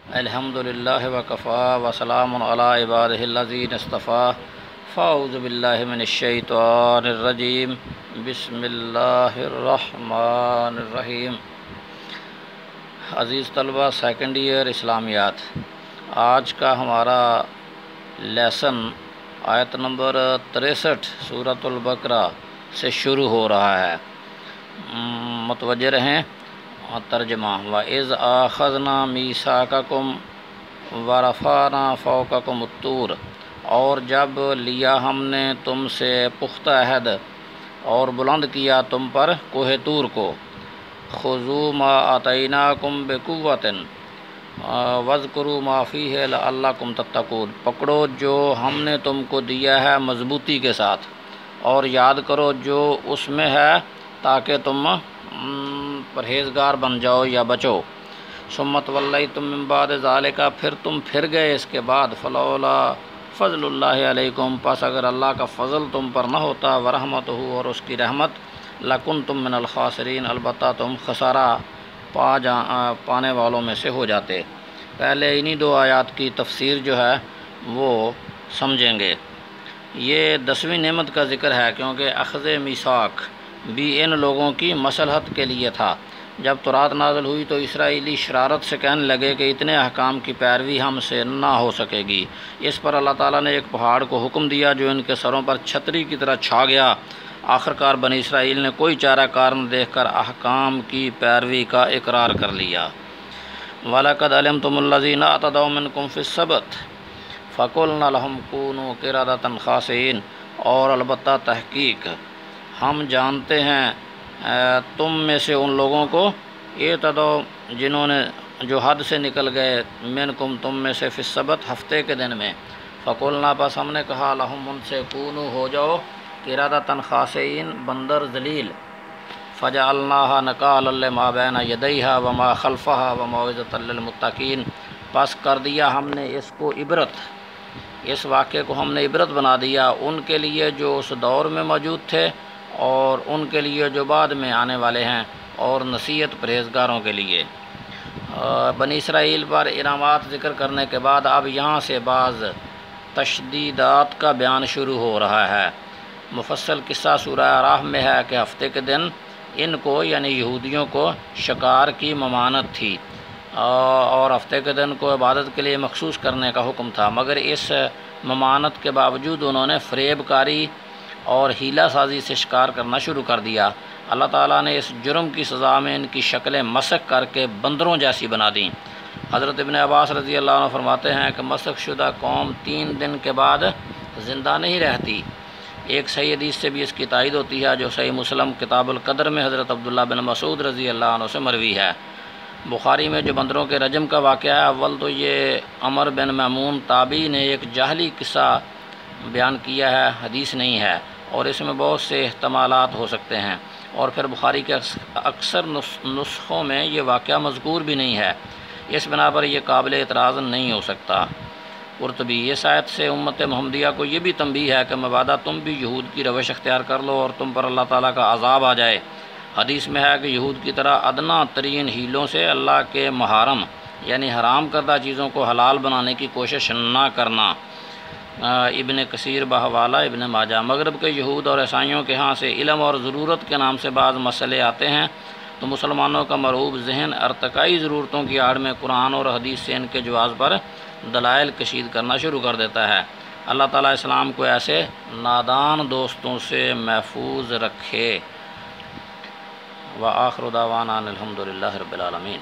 الحمدللہ وکفا وسلام علی عبادہ الذین اصطفیٰ فاعوذ باللہ من الشیطان الرجیم بسم اللہ الرحمن الرحیم۔ عزیز طلبہ، سیکنڈ ایئر اسلامیات، آج کا ہمارا لیسن آیت نمبر 63 سورۃ البقرہ سے شروع ہو رہا ہے۔ متوجہ رہیں۔ ترجمہ: وَإِذْ أَخَذْنَا مِيثَاقَكُمْ وَرَفَعْنَا فَوْقَكُمُ الطُّورَ، اور جب لیا ہم نے تم سے پختہ عہد اور بلند کیا تم پر کوہ طور کو۔ خُذُوا مَا آتَيْنَاكُمْ بِقُوَّةٍ وَاذْكُرُوا مَا فِيهِ لَعَلَّكُمْ تَتَّقُونَ، پکڑو جو ہم نے تم کو دیا ہے مضبوطی کے ساتھ، اور یاد کرو جو اس میں ہے تاکہ تم پرہیزگار بن جاؤ یا بچو۔ ثم تولیتم من بعد ذالک، پھر تم پھر گئے اس کے بعد۔ فلولا فضل اللہ علیکم، پس اگر اللہ کا فضل تم پر نہ ہوتا، ورحمتہ، اور اس کی رحمت، لکنتم من الخاسرین، البتہ تم خسارہ پانے والوں میں سے ہو جاتے۔ پہلے انہی دو آیات کی تفسیر جو ہے وہ سمجھیں گے۔ یہ 10ویں نعمت کا ذکر ہے، کیونکہ اخذ میثاق بھی ان لوگوں کی مصلحت کے لیے تھا۔ جب تورات نازل ہوئی تو اسرائیلی شرارت سے کہنے لگے کہ اتنے احکام کی پیروی ہم سے نہ ہو سکے گی۔ اس پر اللہ تعالیٰ نے ایک پہاڑ کو حکم دیا جو ان کے سروں پر چھتری کی طرح چھا گیا۔ آخرکار بنی اسرائیل نے کوئی چارہ کار نہ دیکھ کر احکام کی پیروی کا اقرار کر لیا۔ وَلَقَدْ عَلِمْتُمُ الَّذِينَ اعْتَدَوْا مِنْكُمْ فِي السَّبْتِ فَقُلْنَا لَهُمْ كُونُوا قِرَدَةً خَاسِئِينَ، اور البتہ تحقیق ہم جانتے ہیں تم میں سے ان لوگوں کو، اعتدوا جنہوں نے جو حد سے نکل گئے، منکم تم میں سے، فی السبت ہفتے کے دن میں۔ فقلنا، پس ہم نے کہا، لہم ان سے، کونوا ہو جاؤ، قردۃ خاسئین، بندر ذلیل۔ فجعلناها نکالا لما بین یدیہا وما خلفہا وموعظۃ للمتقین، پس کر دیا ہم نے اس کو عبرت، اس واقعے کو ہم نے عبرت بنا دیا ان کے لیے جو اس دور میں موجود تھے اور ان کے لیے جو بعد میں آنے والے ہیں، اور نصیحت پرہیزگاروں کے لیے۔ بنی اسرائیل پر انعامات ذکر کرنے کے بعد اب یہاں سے بعض تشدیدات کا بیان شروع ہو رہا ہے۔ مفصل قصہ سورہ اعراف میں ہے کہ ہفتے کے دن ان کو یعنی یہودیوں کو شکار کی ممانعت تھی، اور ہفتے کے دن کو عبادت کے لیے مخصوص کرنے کا حکم تھا، مگر اس ممانعت کے باوجود انہوں نے فریب کاری اور ہیلہ سازی سے شکار کرنا شروع کر دیا۔ اللہ تعالیٰ نے اس جرم کی سزا میں ان کی شکلیں مسخ کر کے بندروں جیسی بنا دیں۔ حضرت ابن عباس رضی اللہ عنہ فرماتے ہیں کہ مسخ شدہ قوم 3 دن کے بعد زندہ نہیں رہتی۔ ایک صحیح حدیث سے بھی اس کی تائید ہوتی ہے جو صحیح مسلم کتاب القدر میں حضرت عبداللہ بن مسعود رضی اللہ عنہ سے مروی ہے۔ بخاری میں جو بندروں کے رجم کا واقعہ ہے، اول تو یہ عمر بن میمون تابعی نے ایک جاہلی قصہ بیان کیا ہے، حدیث نہیں ہے، اور اس میں بہت سے احتمالات ہو سکتے ہیں، اور پھر بخاری کے اکثر نسخوں میں یہ واقعہ مذکور بھی نہیں ہے، اس بنا پر یہ قابل اعتراض نہیں ہو سکتا۔ قرطبی: اس آیت سے امت محمدیہ کو یہ بھی تنبیہ ہے کہ مبادا تم بھی یہود کی روش اختیار کر لو اور تم پر اللہ تعالیٰ کا عذاب آ جائے۔ حدیث میں ہے کہ یہود کی طرح ادنا ترین ہیلوں سے اللہ کے محرم یعنی حرام کردہ چیزوں کو حلال بنانے کی کوشش نہ کرنا۔ ابن کثیر بحوالہ ابن ماجہ: مغرب کے یہود اور عیسائیوں کے ہاں سے علم اور ضرورت کے نام سے بعض مسئلے آتے ہیں تو مسلمانوں کا مرعوب ذہن ارتقائی ضرورتوں کی آڑ میں قرآن اور حدیث سے ان کے جواز پر دلائل کشید کرنا شروع کر دیتا ہے۔ اللہ تعالیٰ اسلام کو ایسے نادان دوستوں سے محفوظ رکھے۔ وآخر دعوانا الحمدللہ رب العالمین۔